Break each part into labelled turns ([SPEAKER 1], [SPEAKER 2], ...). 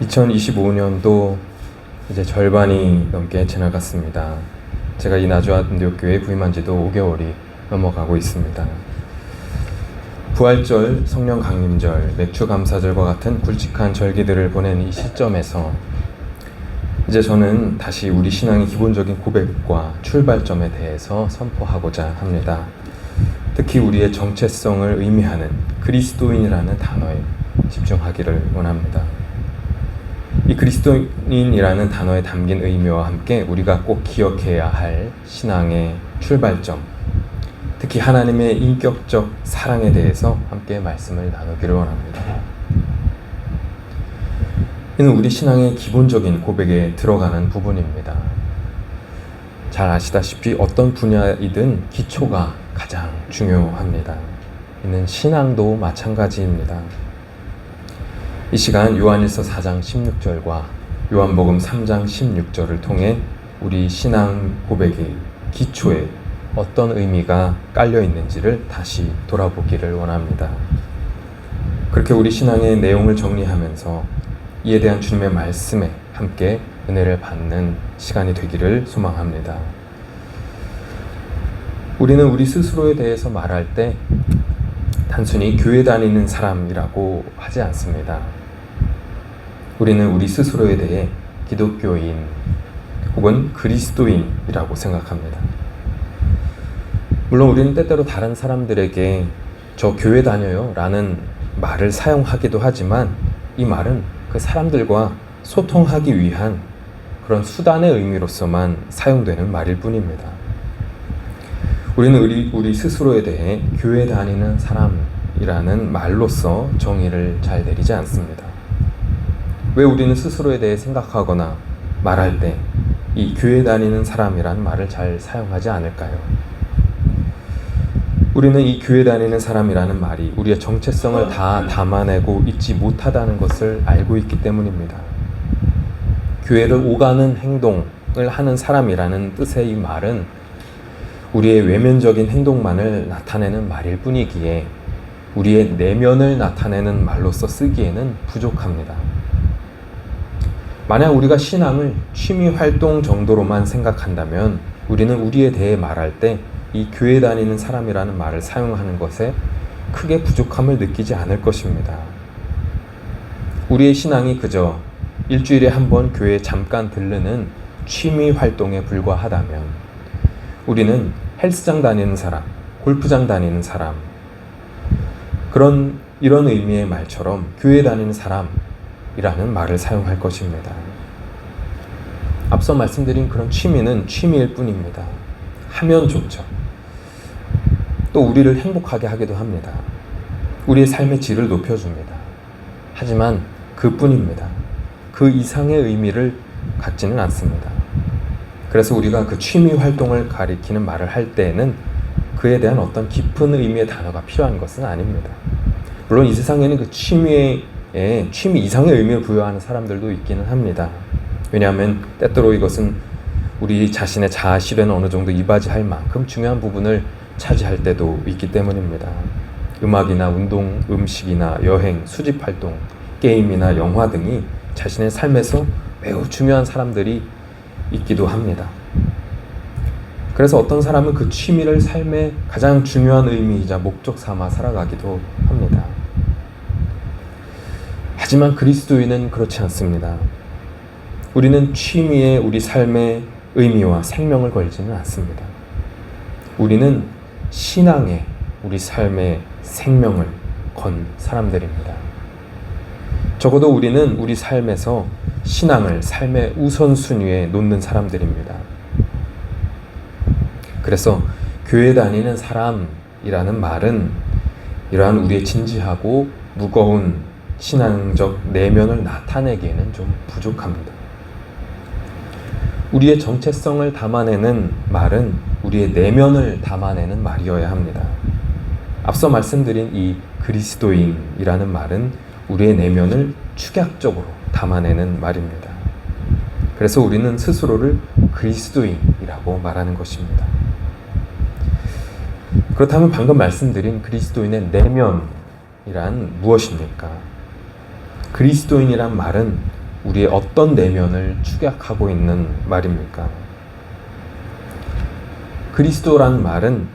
[SPEAKER 1] 2025년도 이제 절반이 넘게 지나갔습니다. 제가 이 나주안디옥교회에 부임한 지도 5개월이 넘어가고 있습니다. 부활절, 성령 강림절, 맥주 감사절과 같은 굵직한 절기들을 보낸 이 시점에서 이제 저는 다시 우리 신앙의 기본적인 고백과 출발점에 대해서 선포하고자 합니다. 특히 우리의 정체성을 의미하는 그리스도인이라는 단어에 집중하기를 원합니다. 이 그리스도인이라는 단어에 담긴 의미와 함께 우리가 꼭 기억해야 할 신앙의 출발점, 특히 하나님의 인격적 사랑에 대해서 함께 말씀을 나누기를 원합니다. 이는 우리 신앙의 기본적인 고백에 들어가는 부분입니다. 잘 아시다시피 어떤 분야이든 기초가 가장 중요합니다. 이는 신앙도 마찬가지입니다. 이 시간 요한일서 4장 16절과 요한복음 3장 16절을 통해 우리 신앙 고백의 기초에 어떤 의미가 깔려 있는지를 다시 돌아보기를 원합니다. 그렇게 우리 신앙의 내용을 정리하면서 이에 대한 주님의 말씀에 함께 은혜를 받는 시간이 되기를 소망합니다. 우리는 우리 스스로에 대해서 말할 때 단순히 교회 다니는 사람이라고 하지 않습니다. 우리는 우리 스스로에 대해 기독교인 혹은 그리스도인이라고 생각합니다. 물론 우리는 때때로 다른 사람들에게 저 교회 다녀요 라는 말을 사용하기도 하지만 이 말은 그 사람들과 소통하기 위한 그런 수단의 의미로서만 사용되는 말일 뿐입니다. 우리는 우리 스스로에 대해 교회 다니는 사람이라는 말로서 정의를 잘 내리지 않습니다. 왜 우리는 스스로에 대해 생각하거나 말할 때 이 교회 다니는 사람이라는 말을 잘 사용하지 않을까요? 우리는 이 교회 다니는 사람이라는 말이 우리의 정체성을 다 담아내고 있지 못하다는 것을 알고 있기 때문입니다. 교회를 오가는 행동을 하는 사람이라는 뜻의 이 말은 우리의 외면적인 행동만을 나타내는 말일 뿐이기에 우리의 내면을 나타내는 말로서 쓰기에는 부족합니다. 만약 우리가 신앙을 취미 활동 정도로만 생각한다면 우리는 우리에 대해 말할 때 이 교회 다니는 사람이라는 말을 사용하는 것에 크게 부족함을 느끼지 않을 것입니다. 우리의 신앙이 그저 일주일에 한 번 교회에 잠깐 들르는 취미 활동에 불과하다면 우리는 헬스장 다니는 사람, 골프장 다니는 사람, 이런 의미의 말처럼 교회 다니는 사람이라는 말을 사용할 것입니다. 앞서 말씀드린 그런 취미는 취미일 뿐입니다. 하면 좋죠. 또 우리를 행복하게 하기도 합니다. 우리의 삶의 질을 높여줍니다. 하지만 그뿐입니다. 그 이상의 의미를 갖지는 않습니다. 그래서 우리가 그 취미 활동을 가리키는 말을 할 때에는 그에 대한 어떤 깊은 의미의 단어가 필요한 것은 아닙니다. 물론 이 세상에는 그 취미 이상의 의미를 부여하는 사람들도 있기는 합니다. 왜냐하면 때때로 이것은 우리 자신의 자아 실현을 어느 정도 이바지할 만큼 중요한 부분을 차지할 때도 있기 때문입니다. 음악이나 운동, 음식이나 여행, 수집 활동, 게임이나 영화 등이 자신의 삶에서 매우 중요한 사람들이 있기도 합니다. 그래서 어떤 사람은 그 취미를 삶의 가장 중요한 의미이자 목적 삼아 살아가기도 합니다. 하지만 그리스도인은 그렇지 않습니다. 우리는 취미에 우리 삶의 의미와 생명을 걸지는 않습니다. 우리는 신앙에 우리 삶의 생명을 건 사람들입니다. 적어도 우리는 우리 삶에서 신앙을 삶의 우선순위에 놓는 사람들입니다. 그래서 교회 다니는 사람이라는 말은 이러한 우리의 진지하고 무거운 신앙적 내면을 나타내기에는 좀 부족합니다. 우리의 정체성을 담아내는 말은 우리의 내면을 담아내는 말이어야 합니다. 앞서 말씀드린 이 그리스도인이라는 말은 우리의 내면을 축약적으로 담아내는 말입니다. 그래서 우리는 스스로를 그리스도인이라고 말하는 것입니다. 그렇다면 방금 말씀드린 그리스도인의 내면이란 무엇입니까? 그리스도인이란 말은 우리의 어떤 내면을 축약하고 있는 말입니까? 그리스도란 말은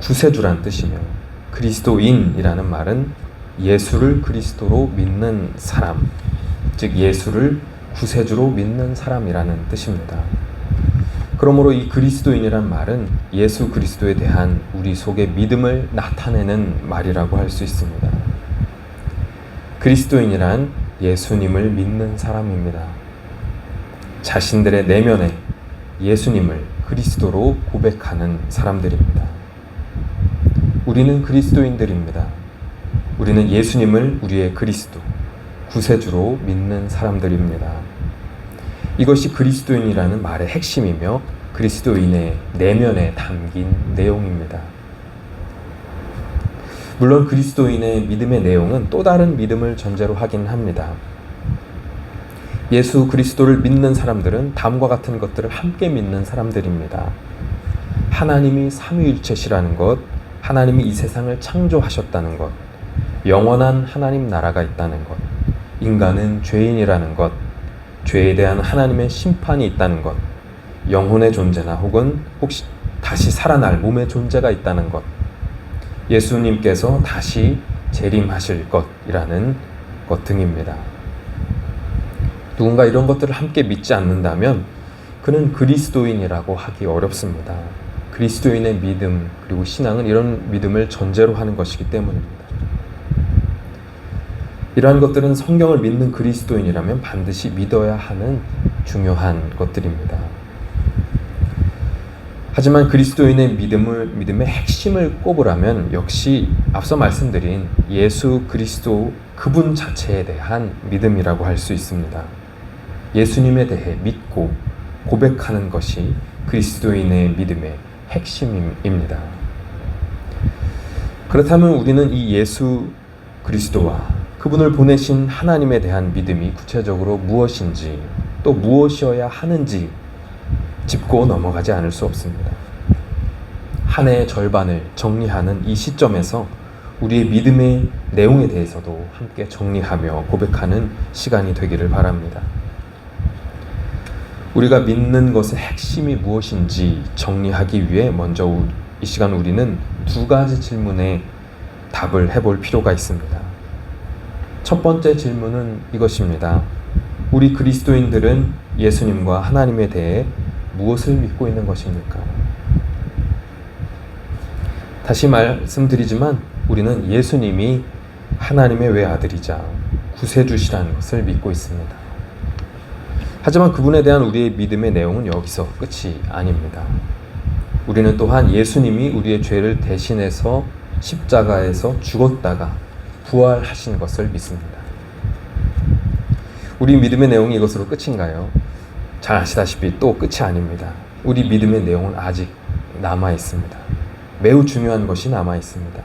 [SPEAKER 1] 구세주란 뜻이며 그리스도인이라는 말은 예수를 그리스도로 믿는 사람, 즉 예수를 구세주로 믿는 사람이라는 뜻입니다. 그러므로 이 그리스도인이란 말은 예수 그리스도에 대한 우리 속의 믿음을 나타내는 말이라고 할 수 있습니다. 그리스도인이란 예수님을 믿는 사람입니다. 자신들의 내면에 예수님을 그리스도로 고백하는 사람들입니다. 우리는 그리스도인들입니다. 우리는 예수님을 우리의 그리스도, 구세주로 믿는 사람들입니다. 이것이 그리스도인이라는 말의 핵심이며 그리스도인의 내면에 담긴 내용입니다. 물론 그리스도인의 믿음의 내용은 또 다른 믿음을 전제로 하긴 합니다. 예수 그리스도를 믿는 사람들은 다음과 같은 것들을 함께 믿는 사람들입니다. 하나님이 삼위일체시라는 것, 하나님이 이 세상을 창조하셨다는 것, 영원한 하나님 나라가 있다는 것, 인간은 죄인이라는 것, 죄에 대한 하나님의 심판이 있다는 것, 영혼의 존재나 혹은 혹시 다시 살아날 몸의 존재가 있다는 것, 예수님께서 다시 재림하실 것이라는 것 등입니다. 누군가 이런 것들을 함께 믿지 않는다면 그는 그리스도인이라고 하기 어렵습니다. 그리스도인의 믿음 그리고 신앙은 이런 믿음을 전제로 하는 것이기 때문입니다. 이러한 것들은 성경을 믿는 그리스도인이라면 반드시 믿어야 하는 중요한 것들입니다. 하지만 그리스도인의 믿음의 핵심을 꼽으라면 역시 앞서 말씀드린 예수 그리스도 그분 자체에 대한 믿음이라고 할 수 있습니다. 예수님에 대해 믿고 고백하는 것이 그리스도인의 믿음의 핵심입니다. 그렇다면 우리는 이 예수 그리스도와 그분을 보내신 하나님에 대한 믿음이 구체적으로 무엇인지 또 무엇이어야 하는지 짚고 넘어가지 않을 수 없습니다. 한 해의 절반을 정리하는 이 시점에서 우리의 믿음의 내용에 대해서도 함께 정리하며 고백하는 시간이 되기를 바랍니다. 우리가 믿는 것의 핵심이 무엇인지 정리하기 위해 먼저 이 시간 우리는 두 가지 질문에 답을 해볼 필요가 있습니다. 첫 번째 질문은 이것입니다. 우리 그리스도인들은 예수님과 하나님에 대해 무엇을 믿고 있는 것입니까? 다시 말씀드리지만 우리는 예수님이 하나님의 외아들이자 구세주시라는 것을 믿고 있습니다. 하지만 그분에 대한 우리의 믿음의 내용은 여기서 끝이 아닙니다. 우리는 또한 예수님이 우리의 죄를 대신해서 십자가에서 죽었다가 부활하신 것을 믿습니다. 우리 믿음의 내용이 이것으로 끝인가요? 잘 아시다시피 또 끝이 아닙니다. 우리 믿음의 내용은 아직 남아 있습니다. 매우 중요한 것이 남아 있습니다.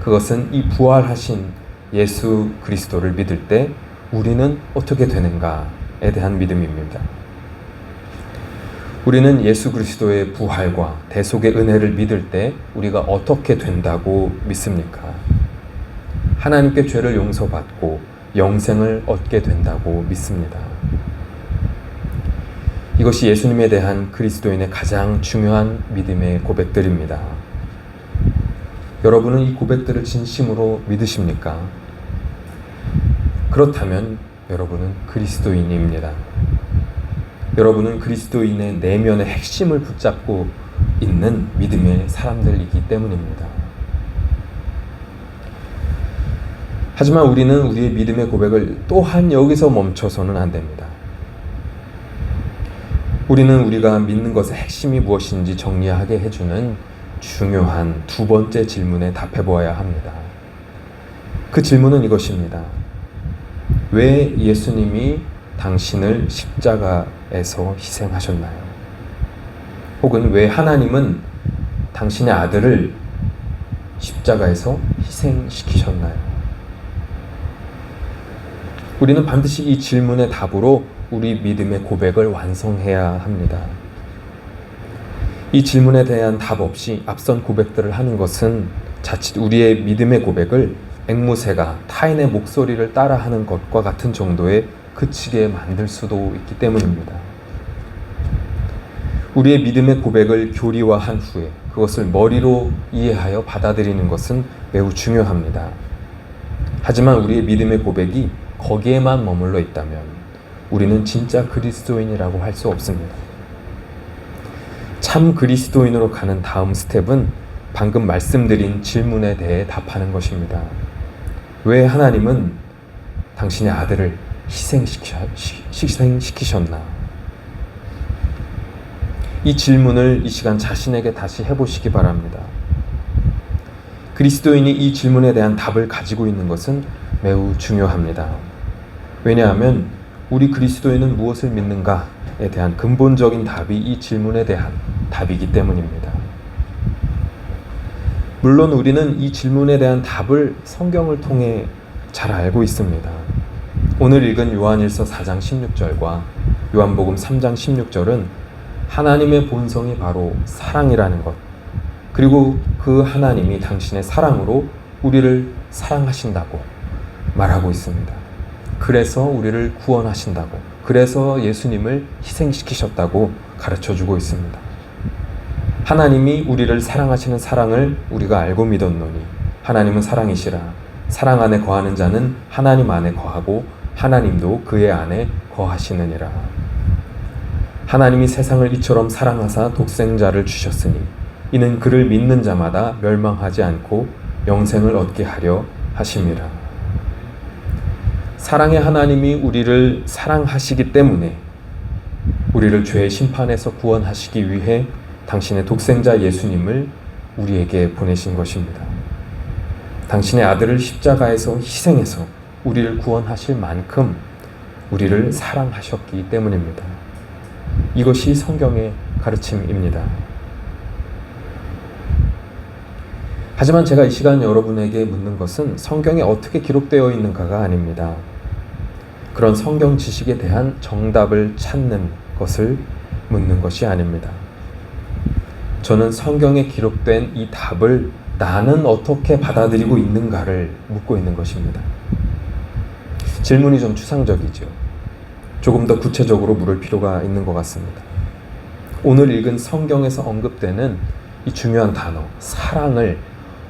[SPEAKER 1] 그것은 이 부활하신 예수 그리스도를 믿을 때 우리는 어떻게 되는가에 대한 믿음입니다. 우리는 예수 그리스도의 부활과 대속의 은혜를 믿을 때 우리가 어떻게 된다고 믿습니까? 하나님께 죄를 용서받고 영생을 얻게 된다고 믿습니다. 이것이 예수님에 대한 그리스도인의 가장 중요한 믿음의 고백들입니다. 여러분은 이 고백들을 진심으로 믿으십니까? 그렇다면 여러분은 그리스도인입니다. 여러분은 그리스도인의 내면의 핵심을 붙잡고 있는 믿음의 사람들이기 때문입니다. 하지만 우리는 우리의 믿음의 고백을 또한 여기서 멈춰서는 안 됩니다. 우리는 우리가 믿는 것의 핵심이 무엇인지 정리하게 해주는 중요한 두 번째 질문에 답해 보아야 합니다. 그 질문은 이것입니다. 왜 예수님이 당신을 십자가에서 희생하셨나요? 혹은 왜 하나님은 당신의 아들을 십자가에서 희생시키셨나요? 우리는 반드시 이 질문의 답으로 우리 믿음의 고백을 완성해야 합니다. 이 질문에 대한 답 없이 앞선 고백들을 하는 것은 자칫 우리의 믿음의 고백을 앵무새가 타인의 목소리를 따라하는 것과 같은 정도의 그치게 만들 수도 있기 때문입니다. 우리의 믿음의 고백을 교리화한 후에 그것을 머리로 이해하여 받아들이는 것은 매우 중요합니다. 하지만 우리의 믿음의 고백이 거기에만 머물러 있다면 우리는 진짜 그리스도인이라고 할 수 없습니다. 참 그리스도인으로 가는 다음 스텝은 방금 말씀드린 질문에 대해 답하는 것입니다. 왜 하나님은 당신의 아들을 희생시키셨나? 이 질문을 이 시간 자신에게 다시 해보시기 바랍니다. 그리스도인이 이 질문에 대한 답을 가지고 있는 것은 매우 중요합니다. 왜냐하면 우리 그리스도인은 무엇을 믿는가에 대한 근본적인 답이 이 질문에 대한 답이기 때문입니다. 물론 우리는 이 질문에 대한 답을 성경을 통해 잘 알고 있습니다. 오늘 읽은 요한일서 4장 16절과 요한복음 3장 16절은 하나님의 본성이 바로 사랑이라는 것, 그리고 그 하나님이 당신의 사랑으로 우리를 사랑하신다고 말하고 있습니다. 그래서 우리를 구원하신다고, 그래서 예수님을 희생시키셨다고 가르쳐주고 있습니다. 하나님이 우리를 사랑하시는 사랑을 우리가 알고 믿었노니 하나님은 사랑이시라. 사랑 안에 거하는 자는 하나님 안에 거하고 하나님도 그의 안에 거하시느니라. 하나님이 세상을 이처럼 사랑하사 독생자를 주셨으니 이는 그를 믿는 자마다 멸망하지 않고 영생을 얻게 하려 하심이라. 사랑의 하나님이 우리를 사랑하시기 때문에 우리를 죄의 심판에서 구원하시기 위해 당신의 독생자 예수님을 우리에게 보내신 것입니다. 당신의 아들을 십자가에서 희생해서 우리를 구원하실 만큼 우리를 사랑하셨기 때문입니다. 이것이 성경의 가르침입니다. 하지만 제가 이 시간 여러분에게 묻는 것은 성경에 어떻게 기록되어 있는가가 아닙니다. 그런 성경 지식에 대한 정답을 찾는 것을 묻는 것이 아닙니다. 저는 성경에 기록된 이 답을 나는 어떻게 받아들이고 있는가를 묻고 있는 것입니다. 질문이 좀 추상적이죠. 조금 더 구체적으로 물을 필요가 있는 것 같습니다. 오늘 읽은 성경에서 언급되는 이 중요한 단어, 사랑을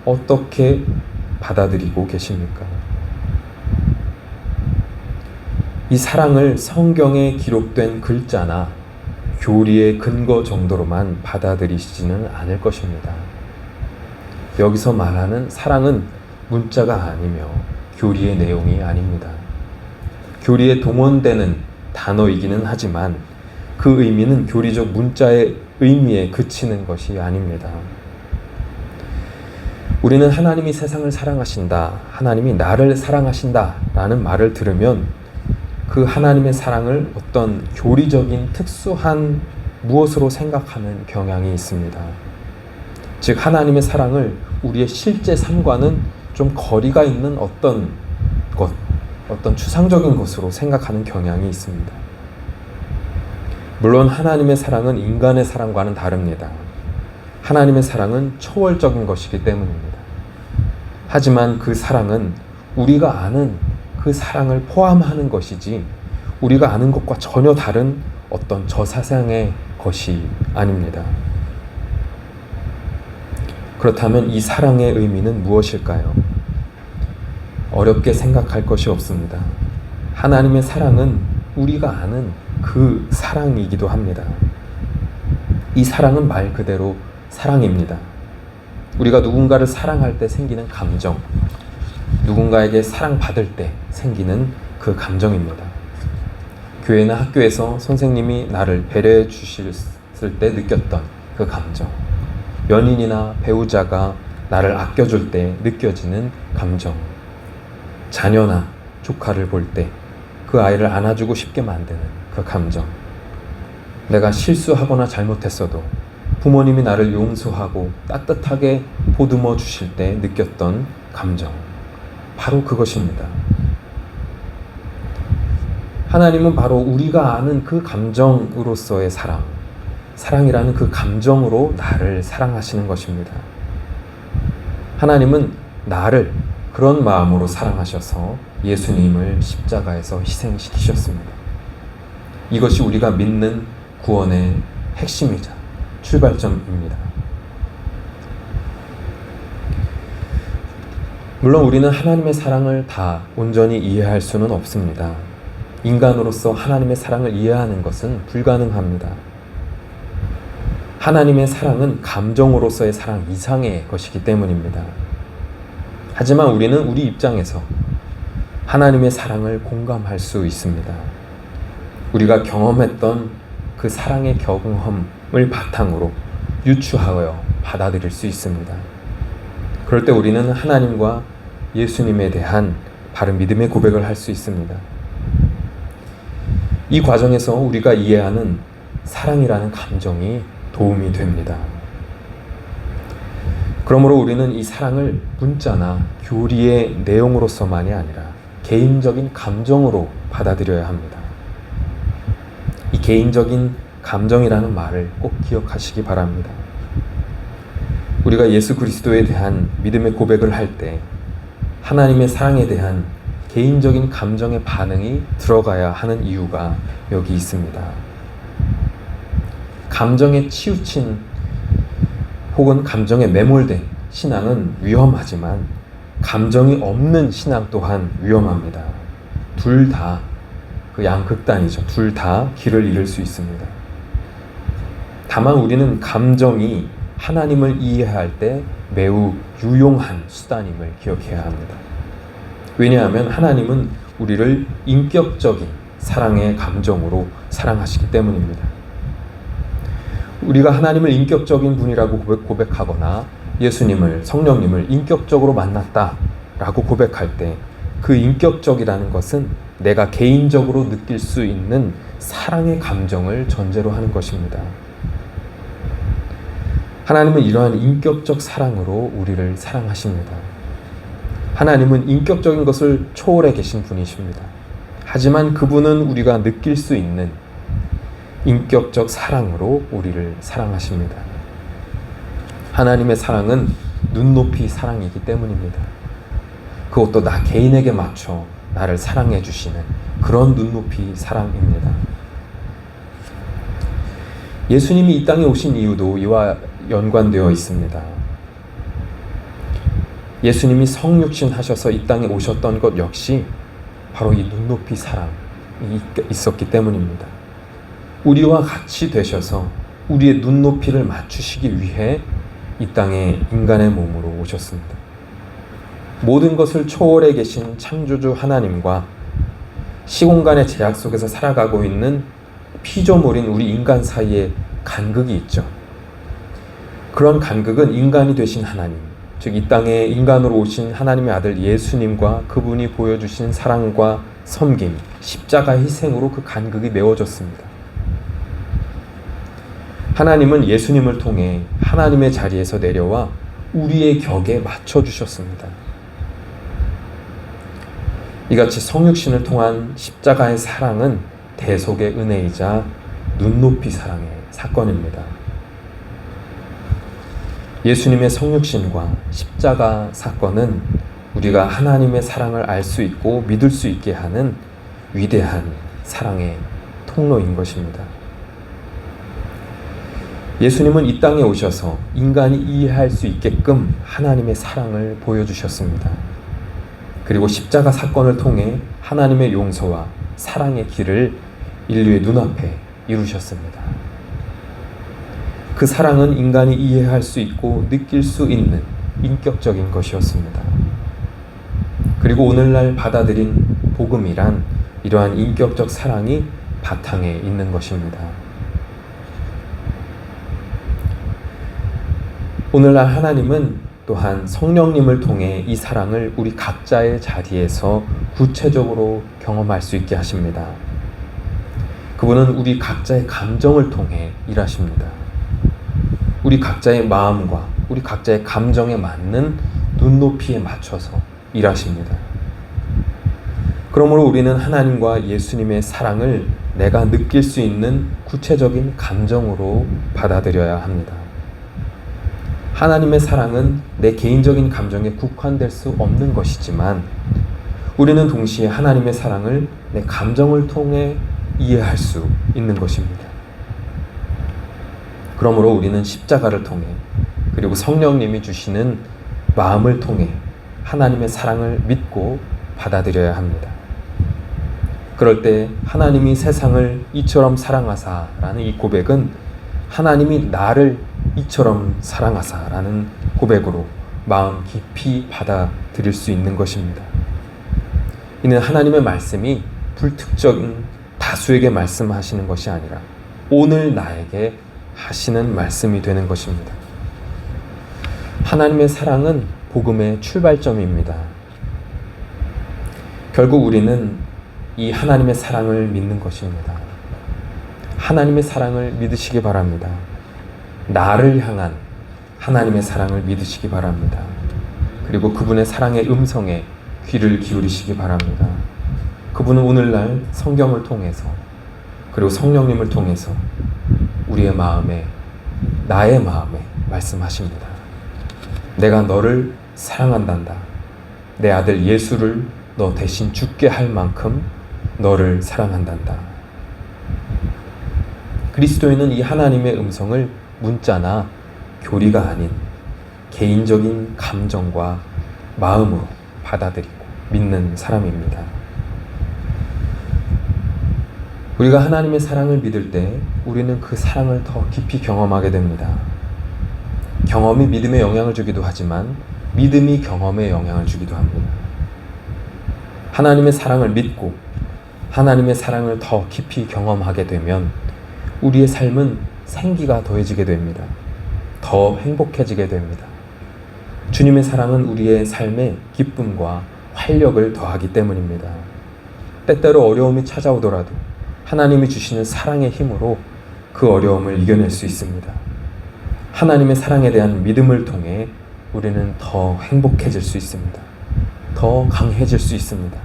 [SPEAKER 1] 어떻게 받아들이고 계십니까? 이 사랑을 성경에 기록된 글자나 교리의 근거 정도로만 받아들이시지는 않을 것입니다. 여기서 말하는 사랑은 문자가 아니며 교리의 내용이 아닙니다. 교리에 동원되는 단어이기는 하지만 그 의미는 교리적 문자의 의미에 그치는 것이 아닙니다. 우리는 하나님이 세상을 사랑하신다, 하나님이 나를 사랑하신다 라는 말을 들으면 그 하나님의 사랑을 어떤 교리적인 특수한 무엇으로 생각하는 경향이 있습니다. 즉 하나님의 사랑을 우리의 실제 삶과는 좀 거리가 있는 어떤 것, 어떤 추상적인 것으로 생각하는 경향이 있습니다. 물론 하나님의 사랑은 인간의 사랑과는 다릅니다. 하나님의 사랑은 초월적인 것이기 때문입니다. 하지만 그 사랑은 우리가 아는 그 사랑을 포함하는 것이지 우리가 아는 것과 전혀 다른 어떤 저사상의 것이 아닙니다. 그렇다면 이 사랑의 의미는 무엇일까요? 어렵게 생각할 것이 없습니다. 하나님의 사랑은 우리가 아는 그 사랑이기도 합니다. 이 사랑은 말 그대로 사랑입니다. 우리가 누군가를 사랑할 때 생기는 감정, 누군가에게 사랑받을 때 생기는 그 감정입니다. 교회나 학교에서 선생님이 나를 배려해 주셨을 때 느꼈던 그 감정, 연인이나 배우자가 나를 아껴줄 때 느껴지는 감정, 자녀나 조카를 볼 때 그 아이를 안아주고 싶게 만드는 그 감정, 내가 실수하거나 잘못했어도 부모님이 나를 용서하고 따뜻하게 보듬어 주실 때 느꼈던 감정, 바로 그것입니다. 하나님은 바로 우리가 아는 그 감정으로서의 사랑, 사랑이라는 그 감정으로 나를 사랑하시는 것입니다. 하나님은 나를 그런 마음으로 사랑하셔서 예수님을 십자가에서 희생시키셨습니다. 이것이 우리가 믿는 구원의 핵심이자 출발점입니다. 물론 우리는 하나님의 사랑을 다 온전히 이해할 수는 없습니다. 인간으로서 하나님의 사랑을 이해하는 것은 불가능합니다. 하나님의 사랑은 감정으로서의 사랑 이상의 것이기 때문입니다. 하지만 우리는 우리 입장에서 하나님의 사랑을 공감할 수 있습니다. 우리가 경험했던 그 사랑의 경험을 바탕으로 유추하여 받아들일 수 있습니다. 그럴 때 우리는 하나님과 예수님에 대한 바른 믿음의 고백을 할 수 있습니다. 이 과정에서 우리가 이해하는 사랑이라는 감정이 도움이 됩니다. 그러므로 우리는 이 사랑을 문자나 교리의 내용으로서만이 아니라 개인적인 감정으로 받아들여야 합니다. 이 개인적인 감정이라는 말을 꼭 기억하시기 바랍니다. 우리가 예수 그리스도에 대한 믿음의 고백을 할 때 하나님의 사랑에 대한 개인적인 감정의 반응이 들어가야 하는 이유가 여기 있습니다. 감정에 치우친 혹은 감정에 매몰된 신앙은 위험하지만 감정이 없는 신앙 또한 위험합니다. 둘 다 그 양극단이죠. 둘 다 길을 잃을 수 있습니다. 다만 우리는 감정이 하나님을 이해할 때 매우 유용한 수단임을 기억해야 합니다. 왜냐하면 하나님은 우리를 인격적인 사랑의 감정으로 사랑하시기 때문입니다. 우리가 하나님을 인격적인 분이라고 고백하거나 예수님을, 성령님을 인격적으로 만났다라고 고백할 때 그 인격적이라는 것은 내가 개인적으로 느낄 수 있는 사랑의 감정을 전제로 하는 것입니다. 하나님은 이러한 인격적 사랑으로 우리를 사랑하십니다. 하나님은 인격적인 것을 초월해 계신 분이십니다. 하지만 그분은 우리가 느낄 수 있는 인격적 사랑으로 우리를 사랑하십니다. 하나님의 사랑은 눈높이 사랑이기 때문입니다. 그것도 나 개인에게 맞춰 나를 사랑해 주시는 그런 눈높이 사랑입니다. 예수님이 이 땅에 오신 이유도 이와 연관되어 있습니다. 예수님이 성육신 하셔서 이 땅에 오셨던 것 역시 바로 이 눈높이 사랑이 있었기 때문입니다. 우리와 같이 되셔서 우리의 눈높이를 맞추시기 위해 이 땅에 인간의 몸으로 오셨습니다. 모든 것을 초월해 계신 창조주 하나님과 시공간의 제약 속에서 살아가고 있는 피조물인 우리 인간 사이에 간극이 있죠. 그런 간극은 인간이 되신 하나님, 즉 이 땅에 인간으로 오신 하나님의 아들 예수님과 그분이 보여주신 사랑과 섬김, 십자가 희생으로 그 간극이 메워졌습니다. 하나님은 예수님을 통해 하나님의 자리에서 내려와 우리의 격에 맞춰주셨습니다. 이같이 성육신을 통한 십자가의 사랑은 대속의 은혜이자 눈높이 사랑의 사건입니다. 예수님의 성육신과 십자가 사건은 우리가 하나님의 사랑을 알 수 있고 믿을 수 있게 하는 위대한 사랑의 통로인 것입니다. 예수님은 이 땅에 오셔서 인간이 이해할 수 있게끔 하나님의 사랑을 보여주셨습니다. 그리고 십자가 사건을 통해 하나님의 용서와 사랑의 길을 인류의 눈앞에 이루셨습니다. 그 사랑은 인간이 이해할 수 있고 느낄 수 있는 인격적인 것이었습니다. 그리고 오늘날 받아들인 복음이란 이러한 인격적 사랑이 바탕에 있는 것입니다. 오늘날 하나님은 또한 성령님을 통해 이 사랑을 우리 각자의 자리에서 구체적으로 경험할 수 있게 하십니다. 그분은 우리 각자의 감정을 통해 일하십니다. 우리 각자의 마음과 우리 각자의 감정에 맞는 눈높이에 맞춰서 일하십니다. 그러므로 우리는 하나님과 예수님의 사랑을 내가 느낄 수 있는 구체적인 감정으로 받아들여야 합니다. 하나님의 사랑은 내 개인적인 감정에 국한될 수 없는 것이지만 우리는 동시에 하나님의 사랑을 내 감정을 통해 이해할 수 있는 것입니다. 그러므로 우리는 십자가를 통해 그리고 성령님이 주시는 마음을 통해 하나님의 사랑을 믿고 받아들여야 합니다. 그럴 때 하나님이 세상을 이처럼 사랑하사라는 이 고백은 하나님이 나를 이처럼 사랑하사라는 고백으로 마음 깊이 받아들일 수 있는 것입니다. 이는 하나님의 말씀이 불특정인 다수에게 말씀하시는 것이 아니라 오늘 나에게 하시는 말씀이 되는 것입니다. 하나님의 사랑은 복음의 출발점입니다. 결국 우리는 이 하나님의 사랑을 믿는 것입니다. 하나님의 사랑을 믿으시기 바랍니다. 나를 향한 하나님의 사랑을 믿으시기 바랍니다. 그리고 그분의 사랑의 음성에 귀를 기울이시기 바랍니다. 그분은 오늘날 성경을 통해서 그리고 성령님을 통해서 우리의 마음에, 나의 마음에 말씀하십니다. 내가 너를 사랑한단다. 내 아들 예수를 너 대신 죽게 할 만큼 너를 사랑한단다. 그리스도인은 이 하나님의 음성을 문자나 교리가 아닌 개인적인 감정과 마음으로 받아들이고 믿는 사람입니다. 우리가 하나님의 사랑을 믿을 때 우리는 그 사랑을 더 깊이 경험하게 됩니다. 경험이 믿음에 영향을 주기도 하지만 믿음이 경험에 영향을 주기도 합니다. 하나님의 사랑을 믿고 하나님의 사랑을 더 깊이 경험하게 되면 우리의 삶은 생기가 더해지게 됩니다. 더 행복해지게 됩니다. 주님의 사랑은 우리의 삶에 기쁨과 활력을 더하기 때문입니다. 때때로 어려움이 찾아오더라도 하나님이 주시는 사랑의 힘으로 그 어려움을 이겨낼 수 있습니다. 하나님의 사랑에 대한 믿음을 통해 우리는 더 행복해질 수 있습니다. 더 강해질 수 있습니다.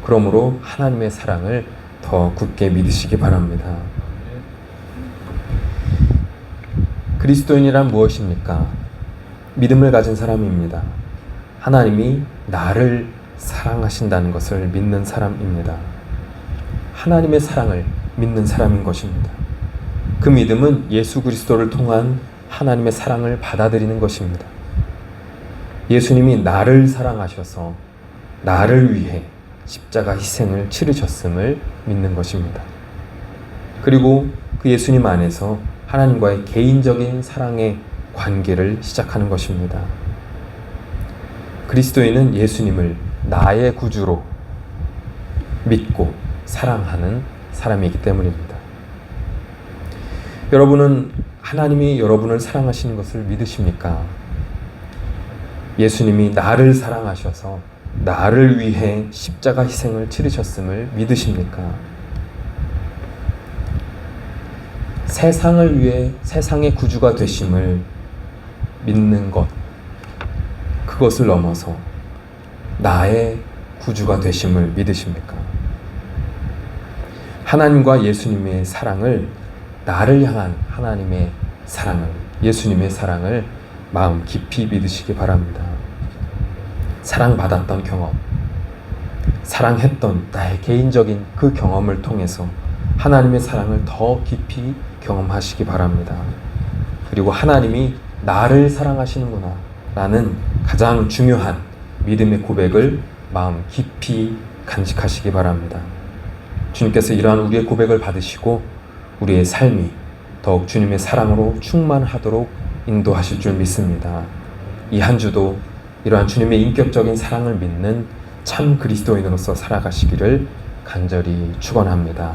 [SPEAKER 1] 그러므로 하나님의 사랑을 더 굳게 믿으시기 바랍니다. 그리스도인이란 무엇입니까? 믿음을 가진 사람입니다. 하나님이 나를 사랑하신다는 것을 믿는 사람입니다. 하나님의 사랑을 믿는 사람인 것입니다. 그 믿음은 예수 그리스도를 통한 하나님의 사랑을 받아들이는 것입니다. 예수님이 나를 사랑하셔서 나를 위해 십자가 희생을 치르셨음을 믿는 것입니다. 그리고 그 예수님 안에서 하나님과의 개인적인 사랑의 관계를 시작하는 것입니다. 그리스도인은 예수님을 나의 구주로 믿고 사랑하는 사람이기 때문입니다. 여러분은 하나님이 여러분을 사랑하시는 것을 믿으십니까? 예수님이 나를 사랑하셔서 나를 위해 십자가 희생을 치르셨음을 믿으십니까? 세상을 위해 세상의 구주가 되심을 믿는 것, 그것을 넘어서 나의 구주가 되심을 믿으십니까? 하나님과 예수님의 사랑을, 나를 향한 하나님의 사랑을, 예수님의 사랑을 마음 깊이 믿으시기 바랍니다. 사랑받았던 경험, 사랑했던 나의 개인적인 그 경험을 통해서 하나님의 사랑을 더 깊이 경험하시기 바랍니다. 그리고 하나님이 나를 사랑하시는구나 라는 가장 중요한 믿음의 고백을 마음 깊이 간직하시기 바랍니다. 주님께서 이러한 우리의 고백을 받으시고 우리의 삶이 더욱 주님의 사랑으로 충만하도록 인도하실 줄 믿습니다. 이 한 주도 이러한 주님의 인격적인 사랑을 믿는 참 그리스도인으로서 살아가시기를 간절히 축원합니다.